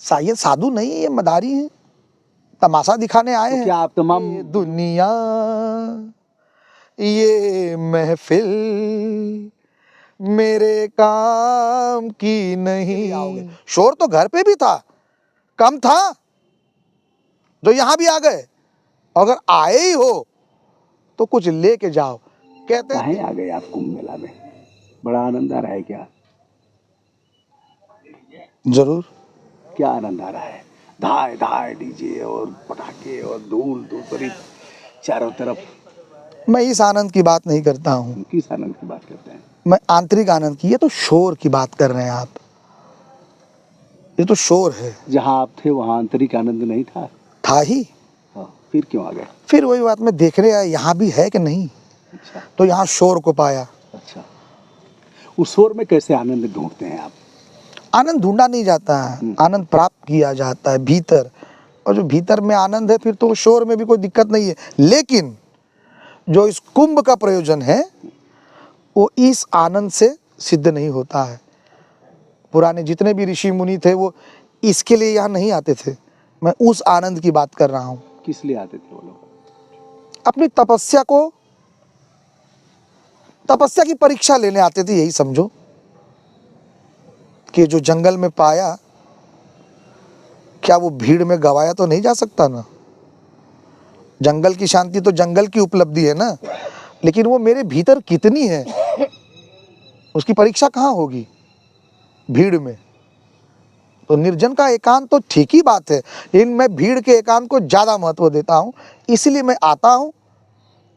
शायद साधु नहीं, ये मदारी हैं, तमाशा दिखाने आए हैं। क्या आप तमाम ये दुनिया, ये महफिल मेरे काम की नहीं। शोर तो घर पे भी था, कम था, जो यहाँ भी आ गए। अगर आए ही हो तो कुछ लेके जाओ। कहते हैं कहीं आ गए आप कुंभ मेला में? बड़ा आनंद आ रहा है क्या? जरूर। क्या आनंद आ रहा है? धाए धाए डीजे और पटाखे और धूल धूपरी चारों तरफ। मैं इस आनंद की बात नहीं करता हूँ, किस आनंद की बात करते हैं? मैं आंतरिक आनंद की। ये तो शोर की बात कर रहे हैं आप, ये तो शोर है। जहाँ आप थे वहाँ आंतरिक आनंद नहीं था? था ही। हाँ, फिर क्यों आ गए? फिर वही बात में देखने आया, यहाँ भी है कि नहीं, अच्छा तो यहाँ शोर को पाया। अच्छा, उस शोर में कैसे आनंद ढूंढते हैं आप? आनंद ढूंढा नहीं जाता है, आनंद प्राप्त किया जाता है भीतर। और जो भीतर में आनंद है, फिर तो शोर में भी कोई दिक्कत नहीं है। लेकिन जो इस कुंभ का प्रयोजन है वो इस आनंद से सिद्ध नहीं होता है। पुराने जितने भी ऋषि मुनि थे वो इसके लिए यहाँ नहीं आते थे। मैं उस आनंद की बात कर रहा हूँ। किस लिए आते थे वो लोग? अपनी तपस्या की परीक्षा लेने आते थे, यही समझो। कि जो जंगल में पाया, क्या वो भीड़ में गवाया तो नहीं जा सकता ना। जंगल की शांति तो जंगल की उपलब्धि है ना, लेकिन वो मेरे भीतर कितनी है उसकी परीक्षा कहाँ होगी भीड़ में। तो निर्जन का एकांत तो ठीक ही बात है, लेकिन मैं भीड़ के एकांत को ज्यादा महत्व देता हूँ, इसलिए मैं आता हूँ।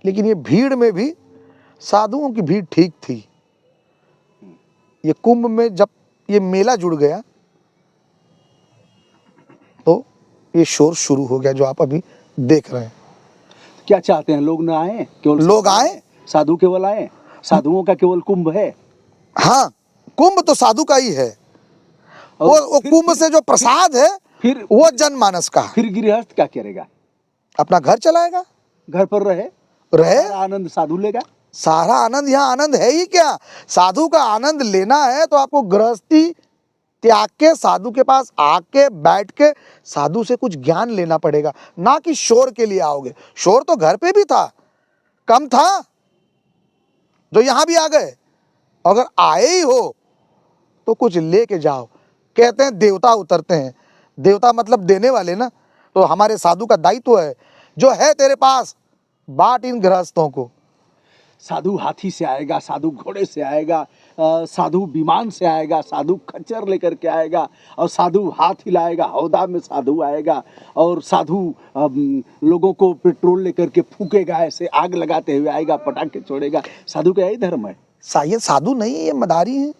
लेकिन ये भीड़ में भी साधुओं की भीड़ ठीक थी। ये कुंभ में जब ये मेला जुड़ गया तो ये शोर शुरू हो गया जो आप अभी देख रहे हैं। क्या चाहते हैं लोग? ना आए? केवल लोग आए, साधु केवल आए? साधुओं का केवल कुंभ है? हाँ, कुंभ तो साधु का ही है। वो कुंभ से जो प्रसाद है फिर वो जनमानस का। फिर गृहस्थ क्या करेगा? अपना घर चलाएगा, घर पर रहे, सारा आनंद साधु लेगा। सारा आनंद, यहाँ आनंद है ही क्या। साधु का आनंद लेना है तो आपको गृहस्थी त्याग के साधु के पास आके बैठ के साधु से कुछ ज्ञान लेना पड़ेगा, ना कि शोर के लिए आओगे। शोर तो घर पे भी था, कम था, जो यहाँ भी आ गए। अगर आए ही हो तो कुछ लेके जाओ। कहते हैं देवता उतरते हैं, देवता मतलब देने वाले ना। तो हमारे साधु का दायित्व है, जो है तेरे पास बांट इन गृहस्थों को। साधु हाथी से आएगा, साधु घोड़े से आएगा, साधु विमान से आएगा, साधु खच्चर लेकर के आएगा, और साधु हाथ हिलाएगा, हौदा में साधु आएगा, और साधु लोगों को पेट्रोल लेकर के फूकेगा, ऐसे आग लगाते हुए आएगा, पटाखे छोड़ेगा। साधु का यही धर्म है। शायद साधु नहीं, ये मदारी हैं,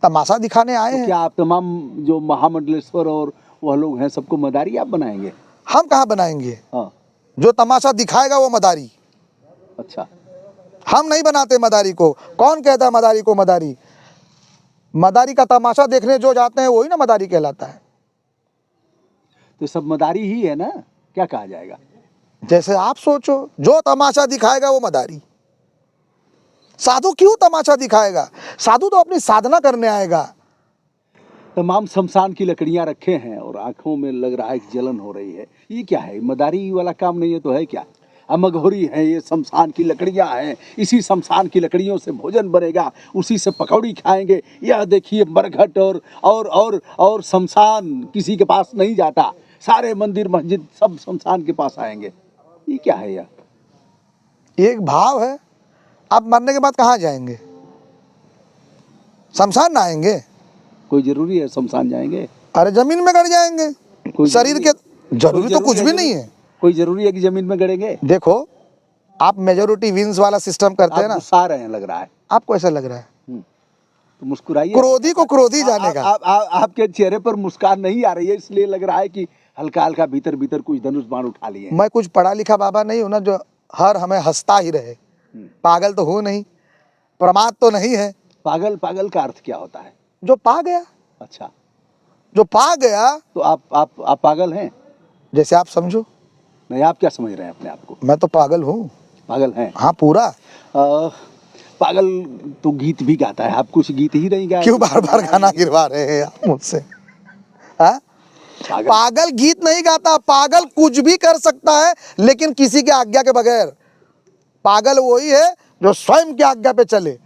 तमाशा दिखाने आए हैं। क्या आप तमाम जो महामंडलेश्वर और वह लोग हैं सबको मदारी आप बनाएंगे? हम कहाँ बनाएंगे? हाँ, जो तमाशा दिखाएगा वो मदारी। अच्छा, हम नहीं बनाते मदारी को। कौन कहता है मदारी को मदारी? मदारी का तमाशा देखने जो जाते हैं वही ना मदारी कहलाता है। तो सब मदारी ही है ना, क्या कहा जाएगा? जैसे आप सोचो, जो तमाशा दिखाएगा वो मदारी। साधु क्यों तमाशा दिखाएगा? साधु तो अपनी साधना करने आएगा। तमाम शमशान की लकड़ियां रखे हैं और आंखों में लग रहा है कि जलन हो रही है। ये क्या है? मदारी वाला काम नहीं है तो है क्या? अमघोरी है, ये शमशान की लकड़ियां हैं, इसी शमशान की लकड़ियों से भोजन बनेगा, उसी से पकौड़ी खाएंगे। यह देखिए मरघट और शमशान किसी के पास नहीं जाता, सारे मंदिर मस्जिद सब शमशान के पास आएंगे। ये क्या है यह? एक भाव है। आप मरने के बाद कहाँ जाएंगे? शमशान ना आएंगे? कोई जरूरी है शमशान जाएंगे? अरे जमीन में गड़ जाएंगे। शरीर के जरूरी तो कुछ भी नहीं है। कोई जरूरी है कि जमीन में गड़ेंगे? देखो, आप मेजोरिटी विंस वाला सिस्टम करते हैं ना। गुस्सा रहे हैं लग रहा है। आपको ऐसा लग रहा है? तो मुस्कुराइए। क्रोधी को क्रोधी जानेगा। आपके चेहरे पर मुस्कान नहीं आ रही है, इसलिए लग रहा है कि हल्का हल्का भीतर भीतर कुछ धनुष बाण उठा लिए। मैं कुछ पढ़ा लिखा बाबा नहीं हूं ना जो हर हमें हंसता ही रहे। पागल तो हूं नहीं, प्रमाद तो नहीं है। पागल, पागल का अर्थ क्या होता है? जो पा गया। अच्छा, जो पा गया। तो आप पागल हैं? जैसे आप समझो। नहीं, आप क्या समझ रहे हैं अपने आप को? मैं तो पागल हूँ। पागल हैं? हाँ, पूरा। पागल तो गीत भी गाता है, आप कुछ गीत ही नहीं गाए? क्यों बार बार गाना गिरवा रहे हैं आप मुझसे? हाँ, पागल गीत नहीं गाता, पागल कुछ भी कर सकता है लेकिन किसी के आज्ञा के बगैर। पागल वही है जो स्वयं की आज्ञा पे चले,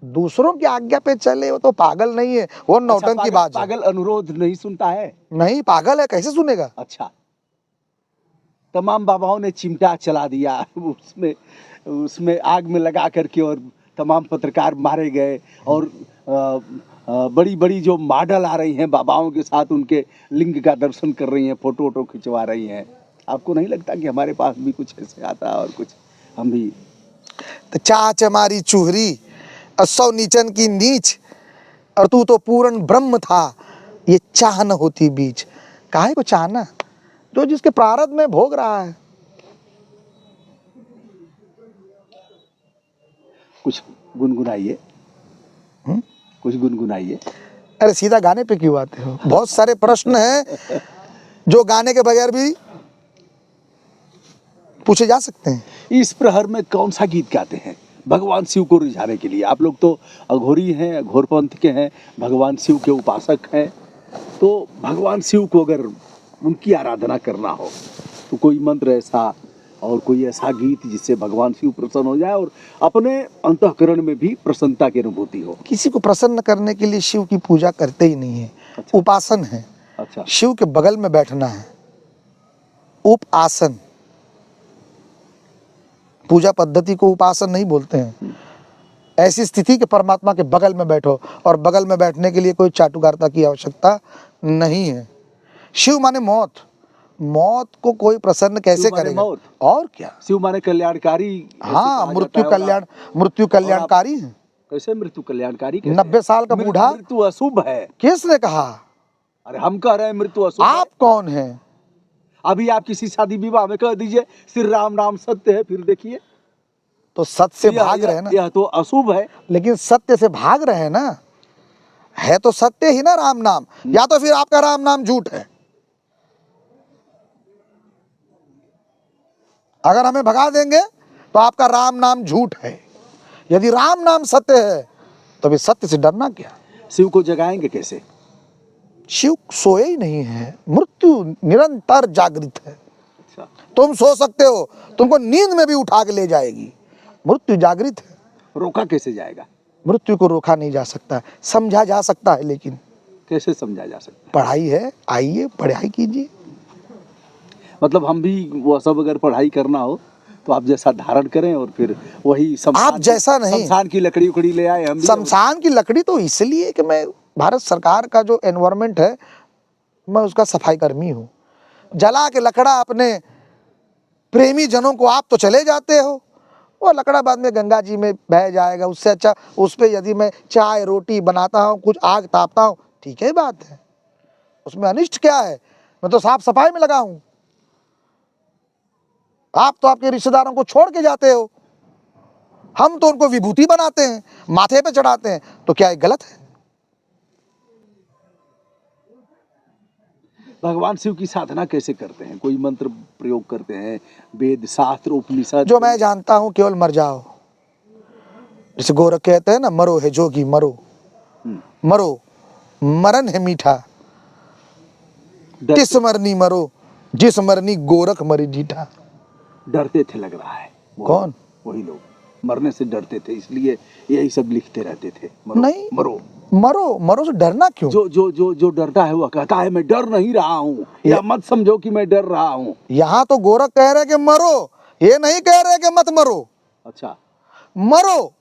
दूसरों की आज्ञा पे चले वो तो पागल नहीं है, वो नौटंकी बाज है। पागल अनुरोध नहीं सुनता है। नहीं, पागल है, कैसे सुनेगा। अच्छा, तमाम बाबाओं ने चिमटा चला दिया उसमें उसमें आग में लगा करके, और तमाम पत्रकार मारे गए, और बड़ी बड़ी जो मॉडल आ रही हैं बाबाओं के साथ उनके लिंग का दर्शन कर रही हैं, फोटो वोटो खिंचवा रही हैं। आपको नहीं लगता कि हमारे पास भी कुछ ऐसे आता और कुछ हम भी। तो चाच हमारी चूहरी और सौ नीचन की नीच, और तू तो पूर्ण ब्रह्म था, ये चाह न होती बीच। काहे को चाहना, जो जिसके प्रारब्ध में भोग रहा है। कुछ गुनगुनाइए, कुछ गुनगुनाइए। अरे सीधा गाने पे क्यों आते हो, बहुत सारे प्रश्न हैं जो गाने के बगैर भी पूछे जा सकते हैं। इस प्रहर में कौन सा गीत गाते हैं भगवान शिव को रिझाने के लिए? आप लोग तो अघोरी हैं, अघोरपंथ के हैं, भगवान शिव के उपासक हैं, तो भगवान शिव को अगर उनकी आराधना करना हो तो कोई मंत्र ऐसा और कोई ऐसा गीत जिससे भगवान शिव प्रसन्न हो जाए और अपने अंतःकरण में भी प्रसन्नता की अनुभूति हो। किसी को प्रसन्न करने के लिए शिव की पूजा करते ही नहीं है। अच्छा। उपासन है। अच्छा, शिव के बगल में बैठना है, उपासन। पूजा पद्धति को उपासन नहीं बोलते हैं। ऐसी स्थिति के परमात्मा के बगल में बैठो, और बगल में बैठने के लिए कोई चाटुकारिता की आवश्यकता नहीं है। शिव माने मौत, मौत को कोई प्रसन्न कैसे शिव माने करेगा। मौत। और क्या। शिव माने कल्याणकारी। ऐसे हाँ, कहा मृत्यु जाता है। कल्याण, मृत्यु कल्याणकारी है। कैसे मृत्यु कल्याणकारी? कैसे? 90 साल का बूढ़ा। मृत्यु अशुभ है। किसने कहा। अरे हम कह रहे हैं मृत्यु अशुभ है। आप कौन हैं। अभी आप किसी शादी विवाह में कह दीजिए श्री राम नाम सत्य है, फिर देखिए तो सत्य से भाग रहे हैं ना। यह तो अशुभ है। लेकिन सत्य से भाग रहे हैं ना, है तो सत्य ही ना राम नाम, या तो फिर आपका राम नाम झूठ है। अगर हमें भगा देंगे तो आपका राम नाम झूठ है। यदि राम नाम सत्य है तो फिर सत्य से डरना क्या। शिव को जगाएंगे कैसे? शिव सोए ही नहीं है, मृत्यु निरंतर जागृत है। अच्छा, तुम सो सकते हो, तुमको नींद में भी उठा के ले जाएगी, मृत्यु जागृत है। रोका कैसे जाएगा? मृत्यु को रोका नहीं जा सकता, समझा जा सकता है। लेकिन कैसे समझा जा सकता है? पढ़ाई है, आइए पढ़ाई कीजिए। मतलब हम भी वो सब अगर पढ़ाई करना हो तो आप जैसा धारण करें और फिर वही आप जैसा नहीं। शमशान की लकड़ी उकड़ी ले आए हम भी। शमशान की लकड़ी तो इसलिए कि मैं भारत सरकार का जो एनवायरनमेंट है, मैं उसका सफाई कर्मी हूँ। जला के लकड़ा अपने प्रेमी जनों को आप तो चले जाते हो, वो लकड़ा बाद में गंगा जी में बह जाएगा। उससे अच्छा उस पर यदि मैं चाय रोटी बनाता हूँ, कुछ आग तापता हूँ, ठीक है बात है, उसमें अनिष्ट क्या है। मैं तो साफ सफाई में लगा हूँ। आप तो आपके रिश्तेदारों को छोड़ के जाते हो, हम तो उनको विभूति बनाते हैं, माथे पे चढ़ाते हैं, तो क्या ये गलत है। भगवान शिव की साधना कैसे करते हैं? कोई मंत्र प्रयोग करते हैं? वेद शास्त्र उपनिषद? जो मैं जानता हूं केवल मर जाओ। जैसे गोरख कहते हैं ना, मरो है जोगी मरो, मरो मरण है मीठा, तिस मरनी मरो, जिस मरनी गोरख मरी जीठा। डरते थे लग रहा है। कौन? वही लोग मरने से डरते थे, इसलिए यही सब लिखते रहते थे। मरो, नहीं, मरो मरो मरो से डरना क्यों। जो डरता है वह कहता है मैं डर नहीं रहा हूँ, या मत समझो कि मैं डर रहा हूँ। यहाँ तो गोरख कह रहे कि मरो, ये नहीं कह रहे कि मत मरो। अच्छा, मरो,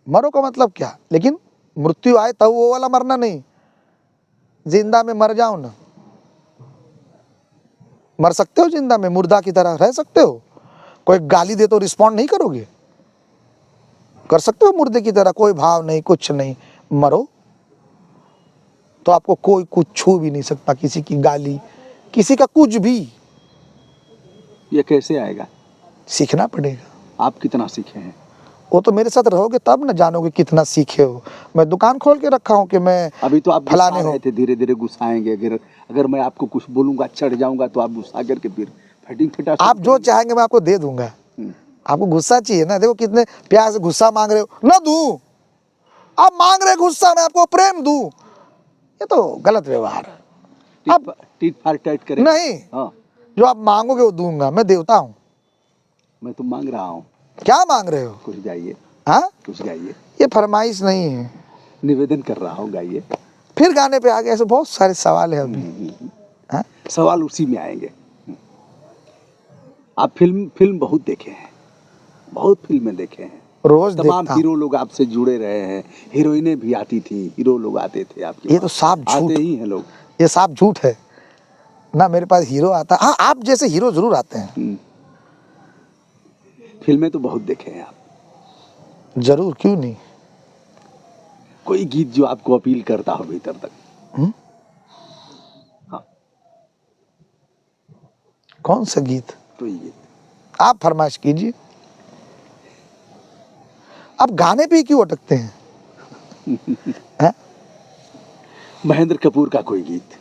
मरो का मतलब क्या। लेकिन मृत्यु आए तब वो वाला मरना नहीं, जिंदा में मर जाओ ना। मर सकते हो जिंदा में, मुर्दा की तरह रह सकते हो। कोई गाली दे तो रिस्पॉन्ड नहीं करोगे, कर सकते हो मुर्दे की तरह, कोई भाव नहीं, कुछ नहीं। मरो तो आपको कोई कुछ छू भी नहीं सकता, किसी की गाली, किसी का कुछ भी। ये कैसे आएगा? सीखना पड़ेगा। आप कितना सीखे हैं? वो तो मेरे साथ रहोगे तब न जानोगे कितना सीखे हो। मैं दुकान खोल के रखा हूँ कि मैं अभी तो आप फलाने गुस्सा हो। रहे थे, धीरे धीरे गुस्साएंगे। अगर मैं आपको कुछ बोलूंगा, चढ़ जाऊंगा, तो आप गुस्सा करके फिर फटिंग फटा। आप जो चाहेंगे मैं आपको दे दूंगा। आपको गुस्सा चाहिए ना, देखो कितने प्यार से गुस्सा मांग रहे हो, ना दूं। आप मांग रहे गुस्सा, मैं आपको प्रेम दूं, ये तो गलत व्यवहार है। टीट फार टाइट करें? नहीं, हाँ, जो आप मांगोगे वो दूंगा, मैं देवता हूँ। मैं तो मांग रहा हूँ, क्या मांग रहे हो? कुछ गाइए, हाँ, कुछ गाइए, ये फरमाइश नहीं है। निवेदन कर रहा हूँ, गाइए। फिर गाने पे आ गए, ऐसे बहुत सारे सवाल है अभी। हाँ? सवाल उसी में आएंगे। आप फिल्म बहुत देखे हैं, बहुत फिल्में देखे हैं, रोज तमाम देखता हूँ। हीरो लोग आपसे जुड़े रहे हैं, हीरोइनें भी आती थी, हीरो लोग आते थे आपके ये तो पास। साफ झूठ, आते ही हैं लोग। ये साफ झूठ है ना। मेरे पास हीरो आता, हाँ आप जैसे हीरो जरूर आते हैं। फिल्में तो बहुत देखे हैं आप। जरूर, क्यों नहीं। कोई गीत जो आपको अपील करता हो भीतर तक? हाँ, कौन सा गीत? कोई गीत आप फरमाइश कीजिए। आप गाने पे ही क्यों अटकते हैं? हैं? महेंद्र कपूर का कोई गीत?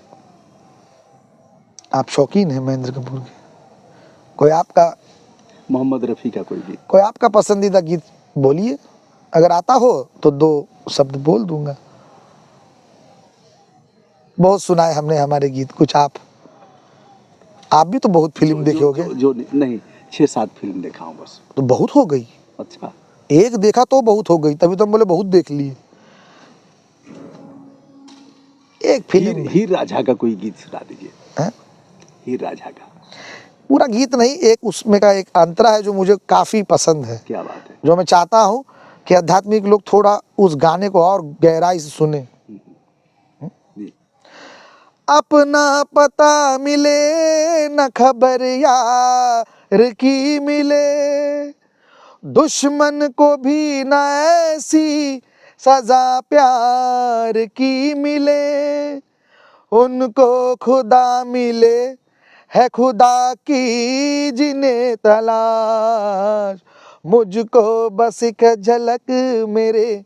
आप शौकीन हैं महेंद्र कपूर के? कोई आपका, मोहम्मद रफी का कोई गीत? कोई आपका पसंदीदा गीत बोलिए, अगर आता हो तो दो शब्द बोल दूंगा। बहुत सुनाए हमने हमारे गीत, कुछ आप भी तो बहुत फिल्म देखे होगे। जो नहीं, 6-7 फिल्म देखा हूँ बस। तो बहुत हो गई। अच्छा, एक देखा तो बहुत हो गई, तभी तो हम बोले बहुत देख लिए। एक फिल्म हीर राझा का कोई गीत सुना दीजिए। है? हीर राझा का पूरा गीत नहीं, एक उसमें का एक अंतरा है जो मुझे काफी पसंद है, क्या बात है। जो मैं चाहता हूँ कि आध्यात्मिक लोग थोड़ा उस गाने को और गहराई से सुने। जी। अपना पता मिले न खबर यार की मिले, दुश्मन को भी न ऐसी सजा प्यार की मिले, उनको खुदा मिले है खुदा की जिन्हें तलाश, मुझको बस एक झलक मेरे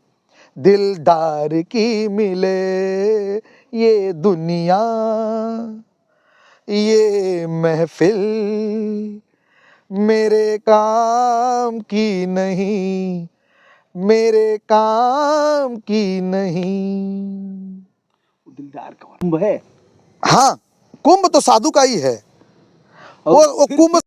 दिलदार की मिले, ये दुनिया ये महफिल मेरे काम की नहीं, मेरे काम की नहीं। दिलदार कौन है? हाँ, कुंभ तो साधु का ही है। और वो कुंभ